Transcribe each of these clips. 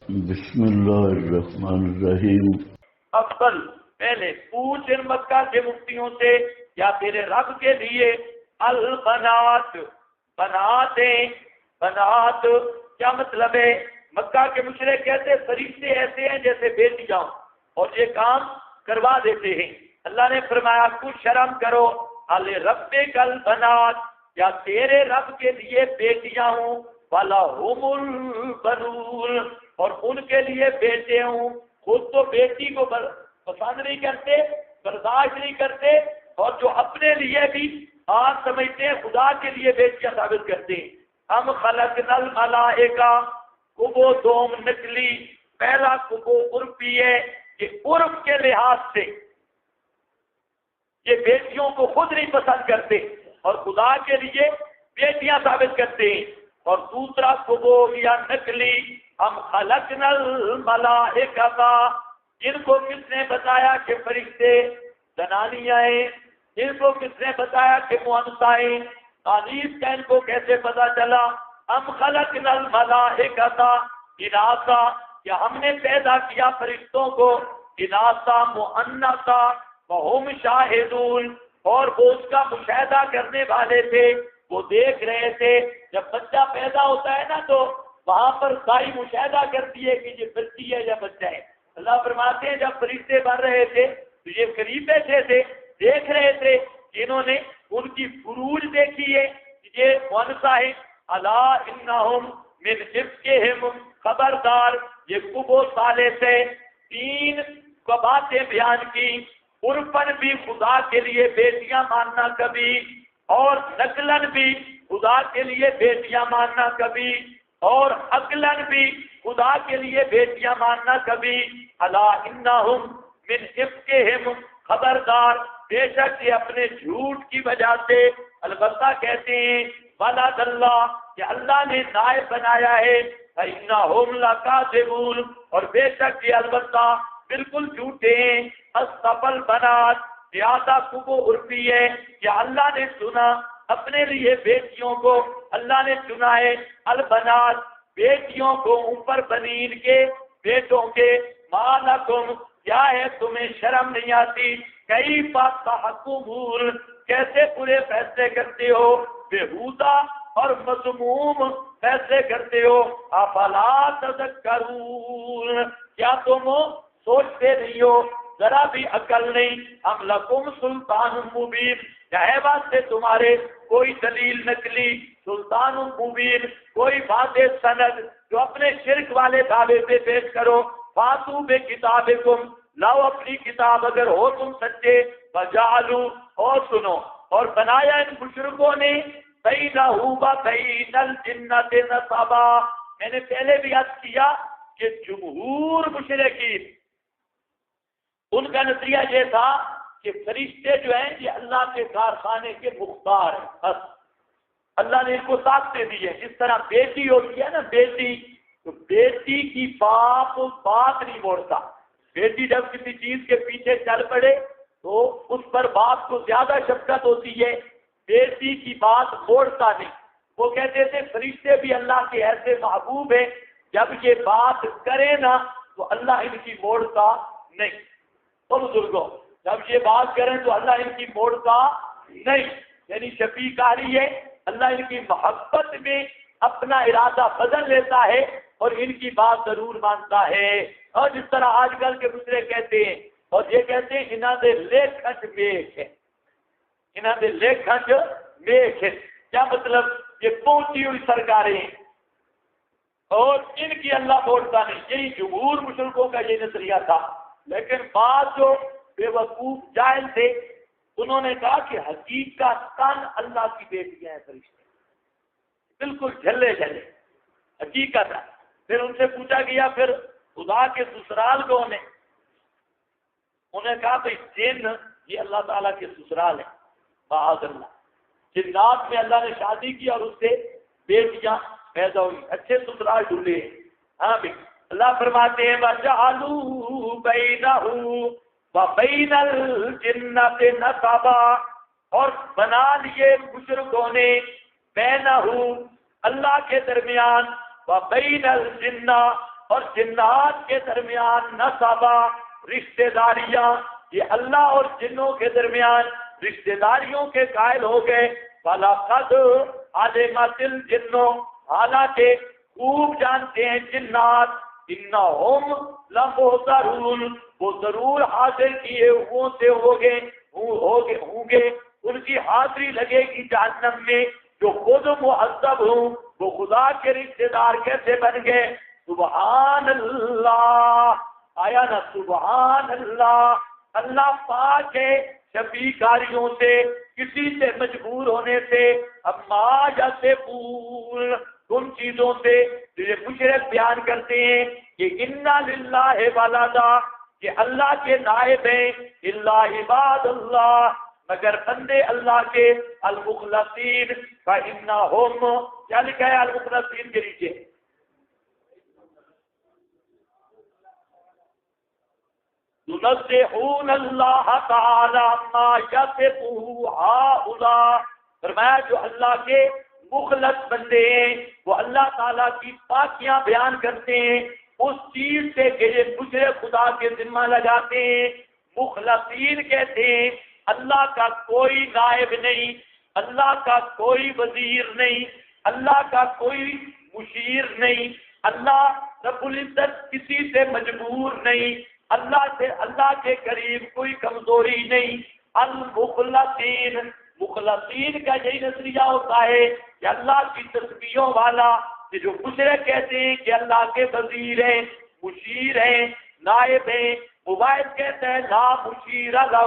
بسم اللہ الرحمن الرحیم۔ افضل پہلے پوچھ ان مکہ کے مفتیوں سے یا تیرے رب کے لیے البنات بناتیں بنات کیا مطلب ہے؟ مکہ کے مشرک کہتے فرشتے ایسے ہیں جیسے بیٹیاں اور یہ کام کروا دیتے ہیں۔ اللہ نے فرمایا کچھ شرم کرو، ال رب کل بنات یا تیرے رب کے لیے بیٹیاں ہوں، والا البنون اور ان کے لیے بیٹے ہوں۔ خود تو بیٹی کو پسند نہیں کرتے، برداشت نہیں کرتے، اور جو اپنے لیے بھی آپ سمجھتے ہیں خدا کے لیے بیٹیاں ثابت کرتے ہیں۔ ہم خلقنا الملائکہ کبو دوم نکلی، پہلا کبو عرفی ہے کہ عرف کے لحاظ سے یہ بیٹیوں کو خود نہیں پسند کرتے اور خدا کے لیے بیٹیاں ثابت کرتے ہیں۔ اور دوسرا کبو یا نکلی، ہم خلقنا الملائکہ، ان کو کس نے بتایا کہ فرشتے زنانیاں ہیں؟ ان کو کس نے بتایا کہ مؤنثہ ہیں؟ تانیث کا ان کو کیسے پتا چلا؟ ہم خلقنا الملائکہ اناثا، کہ ہم نے پیدا کیا فرشتوں کو اناثا مؤنثا وہم شاہدون، اور وہ اس کا مشاہدہ کرنے والے تھے، وہ دیکھ رہے تھے۔ جب بچہ پیدا ہوتا ہے نا تو وہاں پر دائی مشاہدہ کرتی ہے کہ یہ بچی ہے یا بچہ ہے۔ اللہ فرماتے ہیں جب فرشتے بن رہے تھے تو یہ قریب بیٹھے تھے، دیکھ رہے تھے کہ انہوں نے ان کی فروج دیکھی ہے کہ یہ مؤنثہ ہے۔ الا انہم من افکہم، خبردار یہ کبو سالے سے تین باتیں بیان کی۔ عرفن بھی خدا کے لیے بیٹیاں ماننا کبھی، اور نقلن بھی خدا کے لیے بیٹیاں ماننا کبھی، اور عقلن بھی خدا کے لیے بیٹیاں ماننا کبھی۔ الا انہم من افکہم، خبردار بے شک یہ اپنے جھوٹ کی وجہ سے البتہ کہتے ہیں ولد اللہ، کہ اللہ نے نائب بنایا ہے، فإنہم لکاذبون، اور بے شک یہ البتہ بالکل جھوٹے ہیں۔ اصطفى بنات، زیادہ کبو عرفی ہے کہ اللہ نے چنا اپنے لیے بیٹیوں کو، اللہ نے چنا ہے البنات بیٹیوں کو اوپر بنین کے بیٹوں کے۔ مالکم، کیا ہے تمہیں شرم نہیں آتی؟ کئی بات تحکمون، کیسے برے فیصلے کرتے ہو، بےہودہ اور مذموم فیصلے کرتے ہو۔ افلا تذکرون، کیا تم سوچتے نہیں ہو، ذرا بھی عقل نہیں؟ ہم لکم سلطان مبین، ہے واسطے تمہارے کوئی دلیل نکلی، سلطان مبین کوئی واضح سند جو اپنے شرک والے دعوے پہ پیش کرو۔ فاتو بے کتابکم، لاؤ اپنی کتاب اگر ہو تم سچے۔ فجعلوا، اور سنو، اور بنایا ان مشرکوں نے بینہ وبین الجنۃ نسبا۔ میں نے پہلے بھی عرض کیا کہ جمہور مشرکین ان کا نظریہ یہ تھا کہ فرشتے جو ہیں یہ اللہ کے کارخانے کے مختار ہیں، بس اللہ نے ان کو طاقتیں دی ہے۔ جس طرح بیٹی ہوتی ہے نا، بیٹی، تو بیٹی کی باپ بات نہیں موڑتا۔ بیٹی جب کسی چیز کے پیچھے چل پڑے تو اس پر باپ کو زیادہ شفقت ہوتی ہے، بیٹی کی بات موڑتا نہیں۔ وہ کہتے تھے فرشتے بھی اللہ کے ایسے محبوب ہیں، جب یہ بات کرے نا تو اللہ ان کی موڑتا نہیں۔ تو بزرگوں جب یہ بات کریں تو اللہ ان کی موڑتا نہیں، یعنی شفیق آ رہی ہے، اللہ ان کی محبت میں اپنا ارادہ بدل لیتا ہے اور ان کی بات ضرور مانتا ہے۔ اور جس طرح آج کل کے دوسرے کہتے ہیں، اور یہ کہتے ہیں انہاں دے لیکھنچ میک ہے، انہاں دے لیکھنچ میک ہے، کیا مطلب؟ یہ پہنچی ہوئی سرکاریں ہیں اور ان کی اللہ موڑتا نہیں۔ یہی جمہور مشرکوں کا یہ نظریہ تھا۔ لیکن بعض جو بے وقوف جاہل تھے انہوں نے کہا کہ حقیقت اللہ کی بیٹیاں ہیں فرشتے، بالکل جھلے جھلے حقیقت ہے۔ پھر ان سے پوچھا گیا پھر خدا کے سسرال کون ہے؟ انہوں نے کہا بھائی جن یہ اللہ تعالیٰ کے سسرال ہیں، معاذ اللہ۔ جنات میں اللہ نے شادی کی اور اس سے بیٹیاں پیدا ہوئی، اچھے سسرال ڈھونڈے ہیں۔ ہاں بھائی اللہ فرماتے ہیں وَجَعَلُوا بَيْنَهُ وَبَيْنَ الْجِنَّةِ نَسَبًا، اور بنا لیے مشرکوں نے بینہ اللہ کے درمیان وبین الجنہ اور جنات کے درمیان نسبا رشتہ داریاں، یہ اللہ اور جنوں کے درمیان رشتہ داریوں کے قائل ہو گئے. فَلَقَدْ عَلِمَتِ الْجِنُّ، حالانکہ خوب جانتے ہیں جنات، اِنَّهُمْ لَمُحْضَرُونَ، وہ ضرور حاضر کیے ہوں گے، ان کی حاضری لگے گی جہنم میں. جو خود معذب ہوں وہ خدا کے رشتے دار کیسے بن گئے؟ سبحان اللہ، آیا نا سبحان اللہ. اللہ پاک ہے شفیع کاریوں سے، کسی سے مجبور ہونے سے، اما جیسے پور ان چیزوں سے جو یہ مشرک بیان کرتے ہیں کہ انا للہ ولدا، کہ اللہ کے نائب ہیں، الا عباد اللہ، مگر بندے اللہ کے، المخلصین فإنہم، کیا لکھا ہے المخلصین کے نیچے؟ ينزهون اللہ تعالی ما یصفہ ہؤلاء، فرمایا جو اللہ کے مخلص بندے ہیں وہ اللہ تعالیٰ کی پاکیاں بیان کرتے ہیں اس چیز سے کہ یہ دوسرے خدا کے ذمہ لگاتے ہیں. مخلصین کہتے ہیں اللہ کا کوئی نائب نہیں، اللہ کا کوئی وزیر نہیں، اللہ کا کوئی مشیر نہیں، اللہ رب العزت کسی سے مجبور نہیں، اللہ کے قریب کوئی کمزوری نہیں. المخلصین، مخلصین کا یہی نظریہ ہوتا ہے کہ اللہ کی تسبیحوں والا، کہ جو مشرک کہتے ہیں کہ اللہ کے وزیر ہیں، مشیر ہیں، نائب ہیں. مباحث کہتے ہیں لا مشیر لہ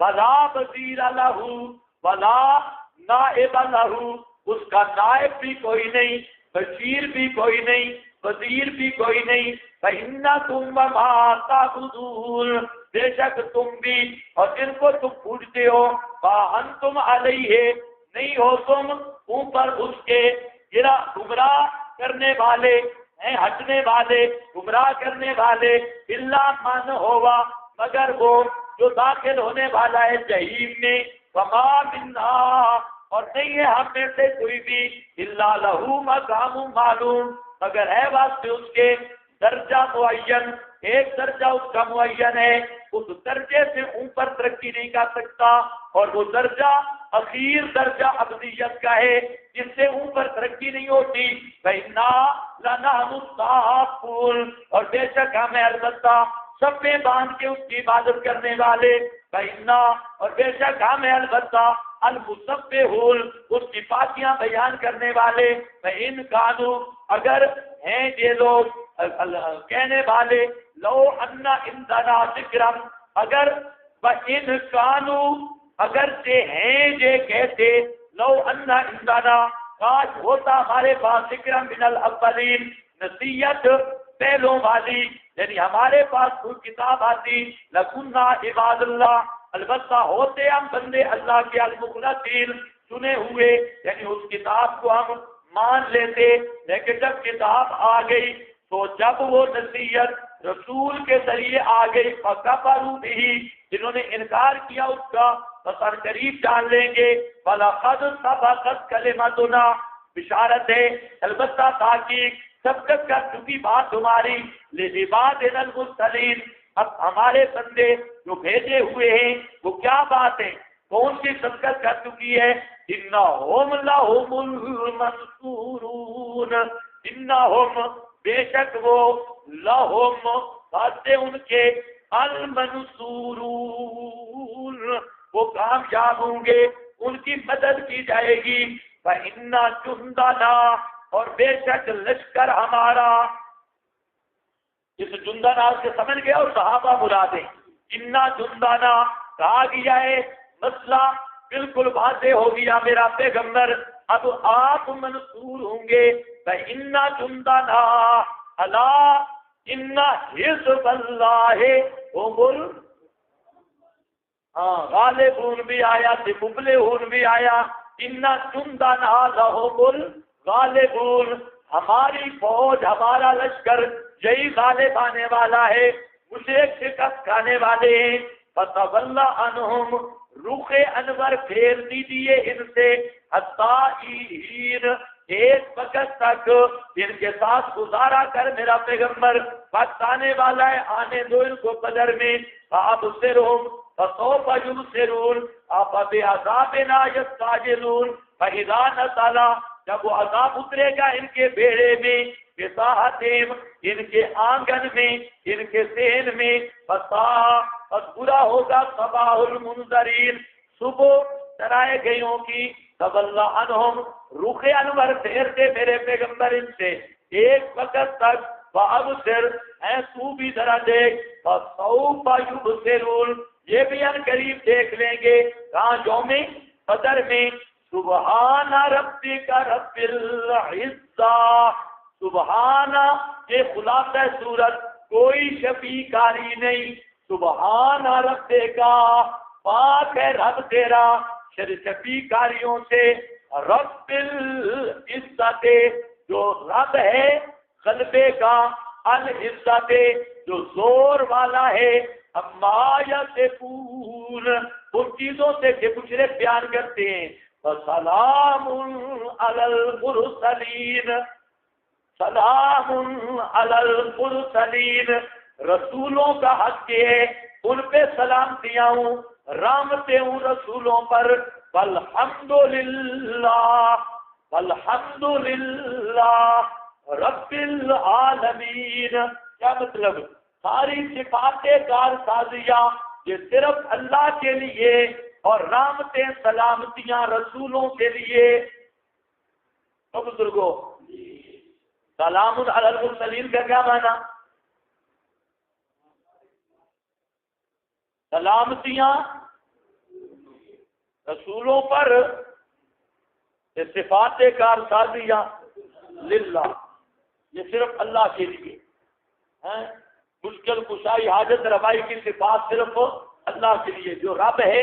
ولا وزیر لہ ولا نائب لہ، اس کا نائب بھی کوئی نہیں، بشیر بھی کوئی نہیں، وزیر بھی کوئی نہیں. فَإِنَّكُمْ وَمَا تَعْبُدُونَ، بے شک تم بھی اور جن کو تم پوجتے ہو، فَأَنْتُمْ عَلَيْهِ، نہیں ہو تم اوپر اس کے، گمراہ کرنے والے ہیں، ہٹنے والے، گمراہ کرنے والے. اِلَّا مَنْ هُوَ، مگر وہ جو داخل ہونے والا ہے جہنم میں. وَمَا مِنَّا، اور نہیں ہے ہم میں سے کوئی بھی، اِلَّا لَهُ مَقَامٌ مَعْلُومٌ، مگر ہے واسطے اس کے درجہ معین، ایک درجہ اس کا معین ہے، اس درجے سے اوپر ترقی نہیں کر سکتا، اور وہ درجہ اخیر درجہ ابدیت کا ہے جس سے اوپر ترقی نہیں ہوتی. فَإِنَّا لَنَحْنُ الصَّافُّونَ، اور بے شک ہمیں البتہ صفیں باندھ کے اس کی عبادت کرنے والے. فَإِنَّا، اور بے شک ہمیں البتہ المسبحون، اس کی پاکیاں بیان کرنے والے. فَإِنْ كَانُوا، اگر ہیں یہ لوگ کہنے والے، لو ان عندنا ذکرا، اگر وَإِنْ كَانُوا، اگر سے ہیں یہ کہتے، لو ان عندنا، کاش ہوتا ہمارے پاس ذکر من الاولین، نصیحت پہلوں والی، یعنی ہمارے پاس کوئی کتاب آتی، لَكُنَّا عِبَادَ اللَّهِ، البتہ ہوتے ہم بندے اللہ کے المخلصین، چنے ہوئے، یعنی اس کتاب کو ہم مان لیتے. لیکن جب کتاب آ گئی تو جب وہ نصیحت رسول کے ذریعے آ گئی، فَكَفَرُوا بِهِ، جنہوں نے انکار کیا اس کا، بسر قریب جان لیں گے. وَلَقَدْ سَبَقَتْ كَلِمَتُنَا، بشارت ہے البتہ تحقیق سبقت کر چکی بات تمہاری، لِعِبَادِنَا الْمُرْسَلِينَ، اب ہمارے بندے جو بھیجے ہوئے ہیں وہ کیا بات ہے، کون سی سبقت کر چکی ہے. اِنَّهُمْ لَهُمُ الْمَنْصُورُونَ، اِنَّهُمْ، بے شک وہ، لَهُمْ، باتیں ان کے، الْمَنْصُورُونَ، وہ کامیاب ہوں گے، ان کی مدد کی جائے گی. فَإِنَّ جُنْدَنَا، اور بے شک لشکر ہمارا، اس جندنا سے سمجھ گیا اور صحابہ مرادیں. اِنَّ جُنْدَنَا کہا گیا ہے، مسئلہ بالکل واضح ہو گیا میرا پیغمبر، اب آپ منصور ہوں گے. فَإِنَّ جُنْدَنَا أَلَا إِنَّ حِزْبَ اللَّهِ هُمُ غالبون بھی آیا، مفلحون بھی آیا. اِنَّ جُنْدَنَا لَهُمُ الْغَالِبُونَ، ہماری فوج، ہمارا لشکر یہی غالب آنے والا ہے، مشرک شکست کھانے والے ہیں. فَتَوَلَّ عَنْهُمْ، رخ انور پھیر دیجیے ان سے، حتیٰ ہین، ایک وقت تک ان کے ساتھ گزارا کر میرا پیغمبر، وقت آنے والا ہے، آنے دو ان کو قدر میں، آپ سے روم فسوف یبصرون آپ بعذابنا یستعجلون فاذا نزل جب وہ عذاب اترے گا ان کے بیڑے میں، بساحتہم ان کے آنگن میں، ان کے ذہن میں، بس برا ہوگا صباح المنذرین صبح ڈرائے گئیوں کی، تب اللہ عنہم رخ انور پھیرتے میرے پیغمبر ان سے ایک وقت تک، فابصر اے تو بھی ذرا دیکھ، فسوف یبصرون یہ بھی ان قریب دیکھ لیں گے، کہاں یوم بدر میں، سبحان ربک رب العزہ، سبحان یہ خلاصہ سورت، کوئی شفیع کاری نہیں، سبحان رب کا پاک ہے رب تیرا شفیع کاریوں سے، رب العزت جو رب ہے غلبے کا، العزت جو زور والا ہے، اما یصفون ان چیزوں سے کہ مشرک بیان کرتے ہیں، سلام علی المرسلین، سلام علی المرسلین رسولوں کا حق ہے ان پہ سلامتیاں ہوں، رحمتیں ہوں رسولوں پر، والحمدللہ والحمدللہ رب العالمین، کیا مطلب؟ ساری صفات کارسازیہ یہ صرف اللہ کے لیے، اور رحمتیں سلامتیاں رسولوں کے لیے۔ تو بزرگوں سلام علی المرسلین کا کیا معنی؟ سلامتیاں رسولوں پر، صفات کارسازیہ للہ یہ صرف اللہ کے لیے ہیں، مشکل کشائی حاجت روائی کی صفات صرف اللہ کے لیے، جو رب ہے